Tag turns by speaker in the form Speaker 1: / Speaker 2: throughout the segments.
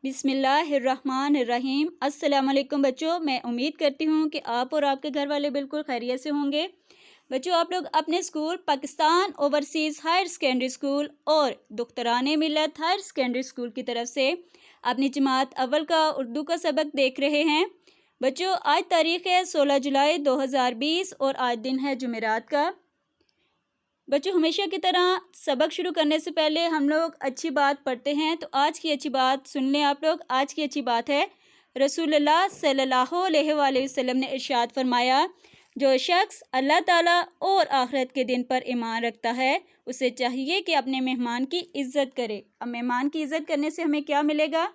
Speaker 1: بسم اللہ الرحمن الرحیم۔ السلام علیکم بچوں، میں امید کرتی ہوں کہ آپ اور آپ کے گھر والے بالکل خیریت سے ہوں گے۔ بچوں، آپ لوگ اپنے school Pakistan overseas higher secondary school اور دختران ملت ہائر سیکنڈری اسکول کی طرف سے اپنی جماعت اول کا اردو کا سبق دیکھ رہے ہیں۔ بچوں، آج تاریخ ہے 16 جولائی 2020 اور آج دن ہے جمعرات کا۔ بچوں، ہمیشہ کی طرح سبق شروع کرنے سے پہلے ہم لوگ اچھی بات پڑھتے ہیں، تو آج کی اچھی بات سن لیں آپ لوگ۔ آج کی اچھی بات ہے، رسول اللہ صلی اللہ علیہ وآلہ وسلم نے ارشاد فرمایا، جو شخص اللہ تعالیٰ اور آخرت کے دن پر ایمان رکھتا ہے اسے چاہیے کہ اپنے مہمان کی عزت کرے۔ اب مہمان کی عزت کرنے سے ہمیں کیا ملے گا،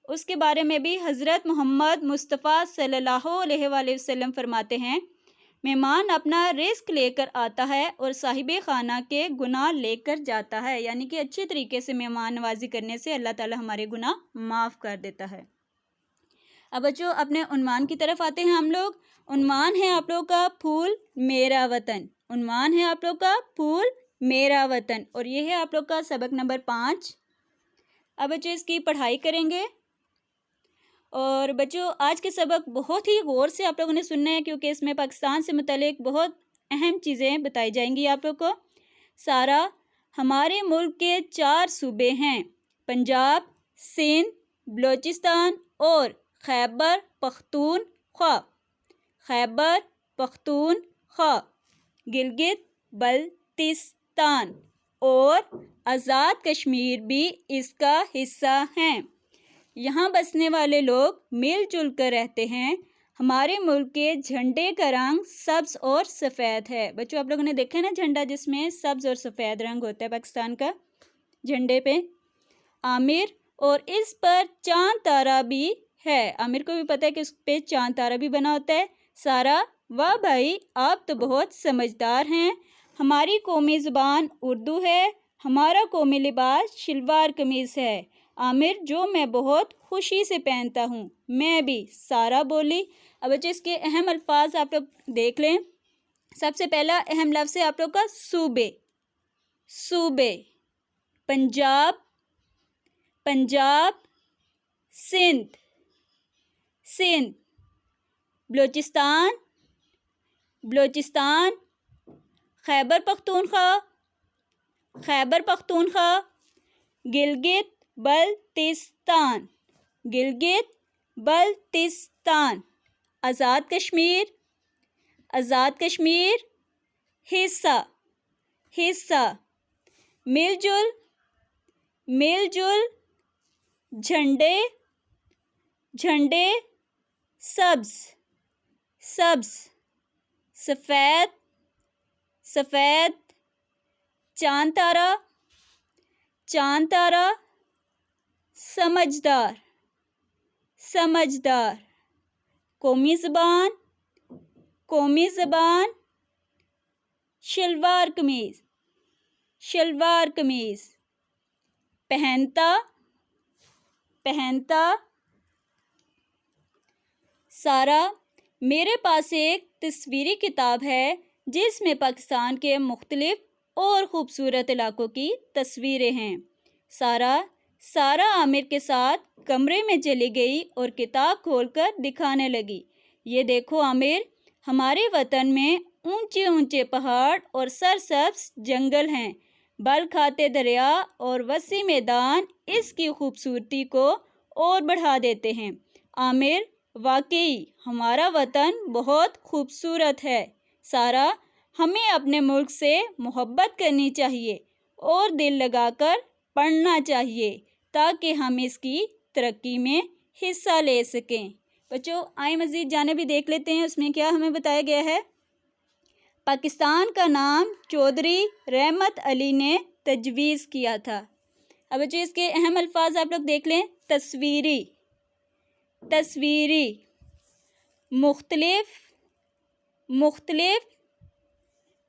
Speaker 1: اس کے بارے میں بھی حضرت محمد مصطفیٰ صلی اللہ علیہ وآلہ وسلم فرماتے ہیں، مہمان اپنا رزق لے کر آتا ہے اور صاحب خانہ کے گناہ لے کر جاتا ہے، یعنی کہ اچھی طریقے سے مہمان نوازی کرنے سے اللہ تعالیٰ ہمارے گناہ معاف کر دیتا ہے۔ اب بچوں، اپنے عنوان کی طرف آتے ہیں ہم لوگ۔ عنوان ہے آپ لوگ کا پھول میرا وطن۔ عنوان ہے آپ لوگ کا پھول میرا وطن، اور یہ ہے آپ لوگ کا سبق نمبر 5۔ اب بچوں اس کی پڑھائی کریں گے، اور بچوں آج کے سبق بہت ہی غور سے آپ لوگوں نے سننا ہے، کیونکہ اس میں پاکستان سے متعلق بہت اہم چیزیں بتائی جائیں گی آپ لوگ کو۔ سارا، ہمارے ملک کے 4 صوبے ہیں، پنجاب، سندھ، بلوچستان اور خیبر پختونخوا۔ خیبر پختونخوا، گلگت بلتستان اور آزاد کشمیر بھی اس کا حصہ ہیں۔ یہاں بسنے والے لوگ مل جل کر رہتے ہیں۔ ہمارے ملک کے جھنڈے کا رنگ سبز اور سفید ہے۔ بچوں، آپ لوگوں نے دیکھا نا جھنڈا جس میں سبز اور سفید رنگ ہوتا ہے پاکستان کا جھنڈے پہ، عامر، اور اس پر چاند تارا بھی ہے۔ عامر کو بھی پتہ ہے کہ اس پہ چاند تارا بھی بنا ہوتا ہے۔ سارا، واہ بھائی، آپ تو بہت سمجھدار ہیں۔ ہماری قومی زبان اردو ہے، ہمارا قومی لباس شلوار قمیض ہے۔ عامر، جو میں بہت خوشی سے پہنتا ہوں۔ میں بھی، سارا بولی۔ اب بچے اس کے اہم الفاظ آپ لوگ دیکھ لیں۔ سب سے پہلا اہم لفظ ہے آپ لوگ کا صوبے۔ صوبے، پنجاب، پنجاب، سندھ، سندھ، بلوچستان، بلوچستان، خیبر پختونخوا، خیبر پختونخوا، گلگت بلتستان، گلگت بلتستان، آزاد کشمیر، آزاد کشمیر، حصہ، حصہ، مل جل، مل جل، جھنڈے، جھنڈے، سبز، سبز، سفید، سفید، چاند تارا، چاند تارا، سمجھدار، سمجھدار، قومی زبان، قومی زبان، شلوار قمیض، شلوار قمیض، پہنتا، پہنتا۔ سارا، میرے پاس ایک تصویری کتاب ہے جس میں پاکستان کے مختلف اور خوبصورت علاقوں کی تصویریں ہیں۔ سارا، سارا عامر کے ساتھ کمرے میں چلی گئی اور کتاب کھول کر دکھانے لگی۔ یہ دیکھو عامر، ہمارے وطن میں اونچے اونچے پہاڑ اور سرسبز جنگل ہیں، بل کھاتے دریا اور وسیع میدان اس کی خوبصورتی کو اور بڑھا دیتے ہیں۔ عامر، واقعی ہمارا وطن بہت خوبصورت ہے۔ سارا، ہمیں اپنے ملک سے محبت کرنی چاہیے اور دل لگا کر پڑھنا چاہیے تاکہ ہم اس کی ترقی میں حصہ لے سکیں۔ بچوں، آئیں مزید جانب بھی دیکھ لیتے ہیں، اس میں کیا ہمیں بتایا گیا ہے۔ پاکستان کا نام چودھری رحمت علی نے تجویز کیا تھا۔ اب بچوں اس کے اہم الفاظ آپ لوگ دیکھ لیں۔ تصویری، تصویری، مختلف، مختلف،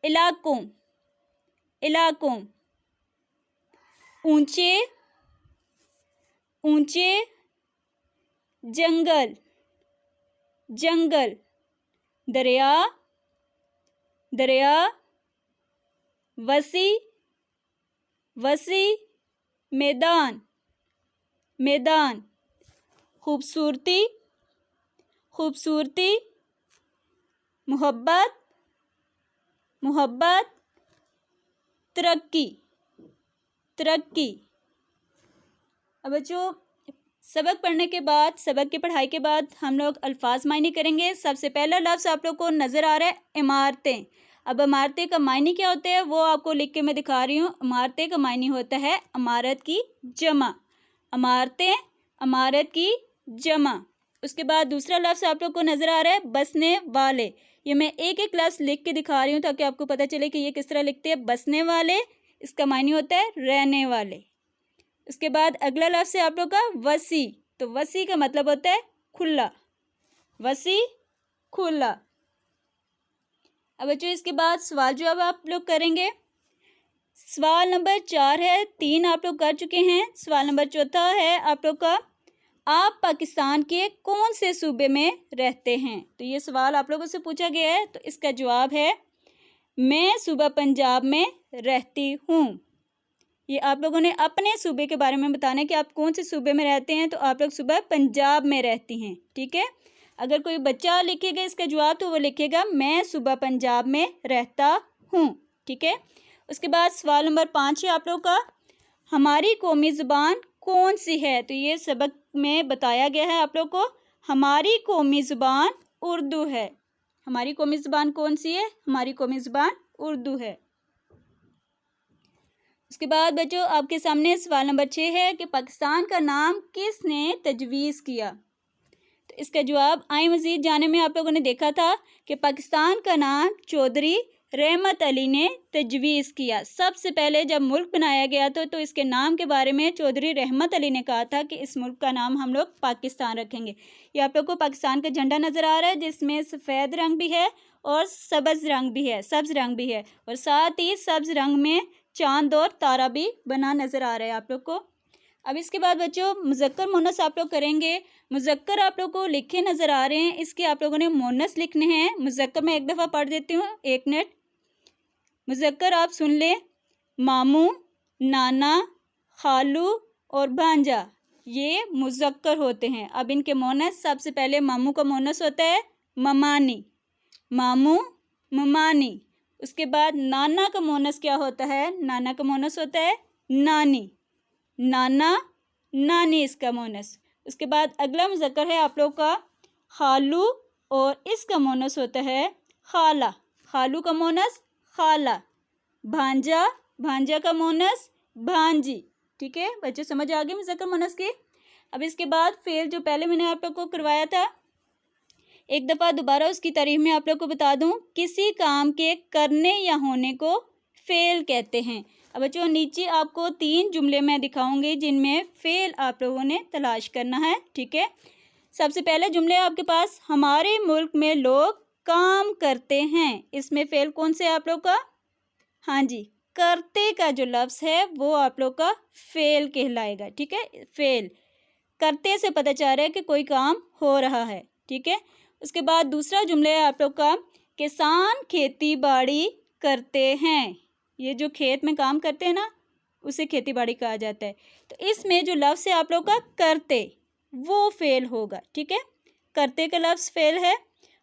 Speaker 1: علاقوں، علاقوں، اونچے، اونچے، جنگل، جنگل، دریا، دریا، وسیع، وسیع، میدان، میدان، خوبصورتی، خوبصورتی، محبت، محبت، ترقی، ترقی۔ اب بچوں سبق پڑھنے کے بعد، سبق کی پڑھائی کے بعد ہم لوگ الفاظ معنی کریں گے۔ سب سے پہلا لفظ آپ لوگ کو نظر آ رہا ہے عمارتیں۔ اب عمارتیں کا معنی کیا ہوتا ہے وہ آپ کو لکھ کے میں دکھا رہی ہوں۔ عمارتیں کا معنی ہوتا ہے عمارت کی جمع، عمارتیں، عمارت کی جمع۔ اس کے بعد دوسرا لفظ آپ لوگ کو نظر آ رہا ہے بسنے والے۔ یہ میں ایک ایک لفظ لکھ کے دکھا رہی ہوں تاکہ آپ کو پتہ چلے کہ یہ کس طرح لکھتے ہیں۔ بسنے والے، اس کا معنی ہوتا ہے رہنے والے۔ اس کے بعد اگلا لفظ ہے آپ لوگ کا وسیع۔ تو وسیع کا مطلب ہوتا ہے کھلا، وسیع، کھلا۔ اب بچوں اس کے بعد سوال جواب آپ لوگ کریں گے۔ سوال نمبر 4 ہے، 3 آپ لوگ کر چکے ہیں۔ سوال نمبر 4 ہے آپ لوگ کا، آپ پاکستان کے کون سے صوبے میں رہتے ہیں؟ تو یہ سوال آپ لوگوں سے پوچھا گیا ہے، تو اس کا جواب ہے میں صوبہ پنجاب میں رہتی ہوں۔ یہ آپ لوگوں نے اپنے صوبے کے بارے میں بتانا ہے کہ آپ کون سے صوبے میں رہتے ہیں، تو آپ لوگ صوبہ پنجاب میں رہتی ہیں، ٹھیک ہے۔ اگر کوئی بچہ لکھے گا اس کا جواب تو وہ لکھے گا میں صوبہ پنجاب میں رہتا ہوں، ٹھیک ہے۔ اس کے بعد سوال نمبر 5 ہے آپ لوگ کا، ہماری قومی زبان کون سی ہے؟ تو یہ سبق میں بتایا گیا ہے آپ لوگ کو، ہماری قومی زبان اردو ہے۔ ہماری قومی زبان کون سی ہے؟ ہماری قومی زبان اردو ہے۔ اس کے بعد بچوں آپ کے سامنے سوال نمبر 6 ہے کہ پاکستان کا نام کس نے تجویز کیا؟ تو اس کا جواب آئیں مزید جانے میں آپ لوگوں نے دیکھا تھا کہ پاکستان کا نام چودھری رحمت علی نے تجویز کیا۔ سب سے پہلے جب ملک بنایا گیا تو اس کے نام کے بارے میں چودھری رحمت علی نے کہا تھا کہ اس ملک کا نام ہم لوگ پاکستان رکھیں گے۔ یہ آپ لوگ کو پاکستان کا جھنڈا نظر آ رہا ہے جس میں سفید رنگ بھی ہے اور سبز رنگ بھی ہے، سبز رنگ بھی ہے، اور ساتھ ہی سبز رنگ میں چاند اور تارا بھی بنا نظر آ رہا ہے آپ لوگ کو۔ اب اس کے بعد بچوں مذکر مونث آپ لوگ کریں گے۔ مذکر آپ لوگ کو لکھے نظر آ رہے ہیں، اس کے آپ لوگوں نے مونث لکھنے ہیں۔ مذکر میں ایک دفعہ پڑھ دیتی ہوں، 1 منٹ۔ مذکر آپ سن لیں، ماموں، نانا، خالو اور بھانجا، یہ مذکر ہوتے ہیں۔ اب ان کے مونث، سب سے پہلے ماموں کا مونث ہوتا ہے ممانی، ماموں، ممانی۔ اس کے بعد نانا کا مونث کیا ہوتا ہے؟ نانا کا مونث ہوتا ہے نانی، نانا، نانی اس کا مونث۔ اس کے بعد اگلا مذکر ہے آپ لوگ کا خالو، اور اس کا مونث ہوتا ہے خالہ، خالو کا مونث خالہ۔ بھانجا، بھانجا کا مونث بھانجی، ٹھیک ہے بچے، سمجھ آ گئی مذکر مونث کی۔ اب اس کے بعد فعل جو پہلے میں نے آپ لوگ کو کروایا تھا، ایک دفعہ دوبارہ اس کی تعریف میں آپ لوگ کو بتا دوں، کسی کام کے کرنے یا ہونے کو فعل کہتے ہیں۔ اب بچوں نیچے آپ کو 3 جملے میں دکھاؤں گی جن میں فعل آپ لوگوں نے تلاش کرنا ہے، ٹھیک ہے۔ سب سے پہلے جملے آپ کے پاس، ہمارے ملک میں لوگ کام کرتے ہیں، اس میں فعل کون سے آپ لوگ کا؟ ہاں جی، کرتے کا جو لفظ ہے وہ آپ لوگ کا فعل کہلائے گا، ٹھیک ہے۔ فعل کرتے سے پتہ چل رہا ہے کہ کوئی کام ہو رہا ہے، ٹھیک ہے۔ اس کے بعد دوسرا جملہ ہے آپ لوگ کا، کسان کھیتی باڑی کرتے ہیں۔ یہ جو کھیت میں کام کرتے ہیں نا اسے کھیتی باڑی کہا جاتا ہے۔ تو اس میں جو لفظ ہے آپ لوگ کا کرتے، وہ فعل ہوگا، ٹھیک ہے، کرتے کا لفظ فعل ہے۔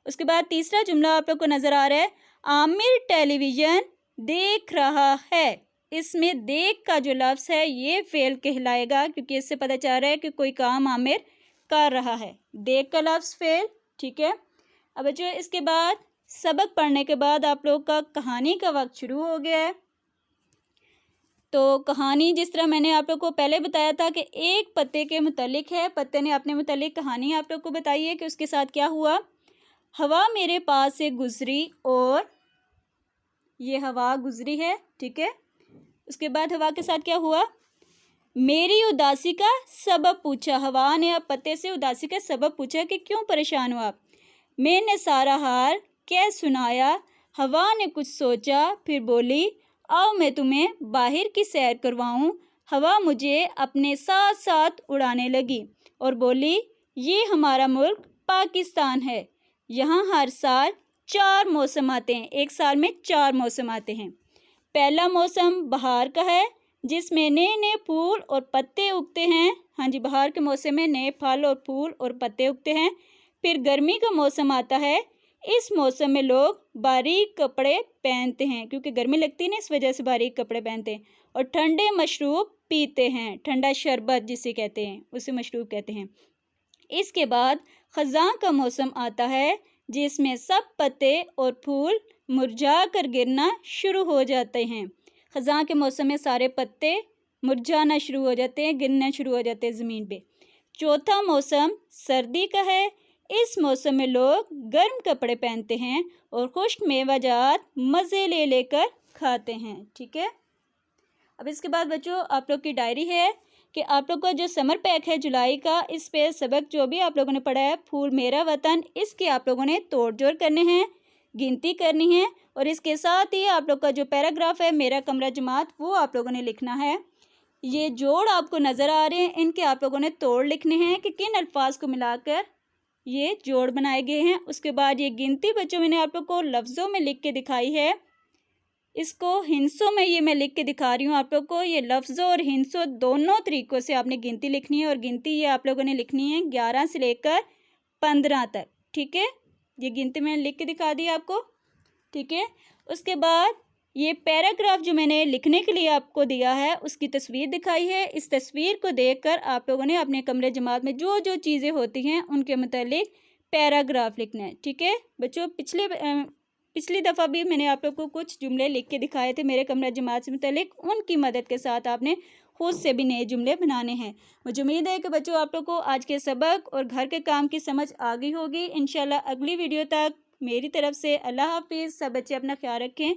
Speaker 1: اس کے بعد تیسرا جملہ آپ لوگ کو نظر آ رہا ہے، عامر ٹیلی ویژن دیکھ رہا ہے، اس میں دیکھ کا جو لفظ ہے یہ فعل کہلائے گا کیونکہ اس سے پتہ چل رہا ہے کہ کوئی کام عامر کر رہا ہے، دیکھ کا لفظ فعل، ٹھیک ہے۔ اب بچوں اس کے بعد سبق پڑھنے کے بعد آپ لوگ کا کہانی کا وقت شروع ہو گیا ہے۔ تو کہانی جس طرح میں نے آپ لوگ کو پہلے بتایا تھا کہ ایک پتے کے متعلق ہے، پتے نے اپنے متعلق کہانی آپ لوگ کو بتائی ہے کہ اس کے ساتھ کیا ہوا۔ ہوا میرے پاس سے گزری اور یہ ہوا گزری ہے، ٹھیک ہے۔ اس کے بعد ہوا کے ساتھ کیا ہوا، میری اداسی کا سبب پوچھا، ہوا نے اب پتے سے اداسی کا سبب پوچھا کہ کیوں پریشان ہو آپ۔ میں نے سارا حال کہہ سنایا، ہوا نے کچھ سوچا پھر بولی آؤ میں تمہیں باہر کی سیر کرواؤں۔ ہوا مجھے اپنے ساتھ ساتھ اڑانے لگی اور بولی یہ ہمارا ملک پاکستان ہے، یہاں ہر سال 4 موسم آتے ہیں، ایک سال میں 4 موسم آتے ہیں۔ پہلا موسم بہار کا ہے جس میں نئے نئے پھول اور پتے اگتے ہیں۔ ہاں جی، بہار کے موسم میں نئے پھل اور پھول اور پتے اگتے ہیں۔ پھر گرمی کا موسم آتا ہے۔ اس موسم میں لوگ باریک کپڑے پہنتے ہیں، کیونکہ گرمی لگتی ہے نا، اس وجہ سے باریک کپڑے پہنتے ہیں، اور ٹھنڈے مشروب پیتے ہیں۔ ٹھنڈا شربت جسے کہتے ہیں، اسے مشروب کہتے ہیں۔ اس کے بعد خزاں کا موسم آتا ہے، جس میں سب پتے اور پھول مرجھا کر گرنا شروع ہو جاتے ہیں۔ خزاں کے موسم میں سارے پتے مرجھانا شروع ہو جاتے ہیں، گرنا شروع ہو جاتے ہیں زمین پہ۔ چوتھا موسم سردی کا ہے۔ اس موسم میں لوگ گرم کپڑے پہنتے ہیں اور خشک میوہ جات مزے لے لے کر کھاتے ہیں۔ ٹھیک ہے، اب اس کے بعد بچوں آپ لوگ کی ڈائری ہے کہ آپ لوگ کا جو سمر پیک ہے جولائی کا، اس پہ سبق جو بھی آپ لوگوں نے پڑھا ہے پھول میرا وطن، اس کے آپ لوگوں نے توڑ جوڑ کرنے ہیں، گنتی کرنی ہے، اور اس کے ساتھ ہی آپ لوگ کا جو پیراگراف ہے میرا کمرہ جماعت، وہ آپ لوگوں نے لکھنا ہے۔ یہ جوڑ آپ کو نظر آ رہے ہیں، ان کے آپ لوگوں نے توڑ لکھنے ہیں کہ کن الفاظ کو ملا کر یہ جوڑ بنائے گئے ہیں۔ اس کے بعد یہ گنتی بچوں میں نے آپ لوگ کو لفظوں میں لکھ کے دکھائی ہے، اس کو ہندسوں میں یہ میں لکھ کے دکھا رہی ہوں آپ لوگ کو۔ یہ لفظوں اور ہندسوں دونوں طریقوں سے آپ نے گنتی لکھنی ہے، اور گنتی یہ آپ لوگوں نے لکھنی ہے 11 سے لے کر 15 تک۔ ٹھیک ہے، یہ گنتی میں نے لکھ کے دکھا دی آپ کو۔ ٹھیک ہے، اس کے بعد یہ پیراگراف جو میں نے لکھنے کے لیے آپ کو دیا ہے، اس کی تصویر دکھائی ہے۔ اس تصویر کو دیکھ کر آپ لوگوں نے اپنے کمرے جماعت میں جو جو چیزیں ہوتی ہیں ان کے متعلق پیراگراف لکھنا ہے۔ ٹھیک ہے بچوں، پچھلی دفعہ بھی میں نے آپ لوگ کو کچھ جملے لکھ کے دکھائے تھے میرے کمرہ جماعت سے متعلق، ان کی مدد کے ساتھ آپ نے خود سے بھی نئے جملے بنانے ہیں۔ مجھے امید ہے کہ بچوں آپ لوگ کو آج کے سبق اور گھر کے کام کی سمجھ آ گئی ہوگی۔ انشاءاللہ اگلی ویڈیو تک میری طرف سے اللہ حافظ۔ سب بچے اپنا خیال رکھیں۔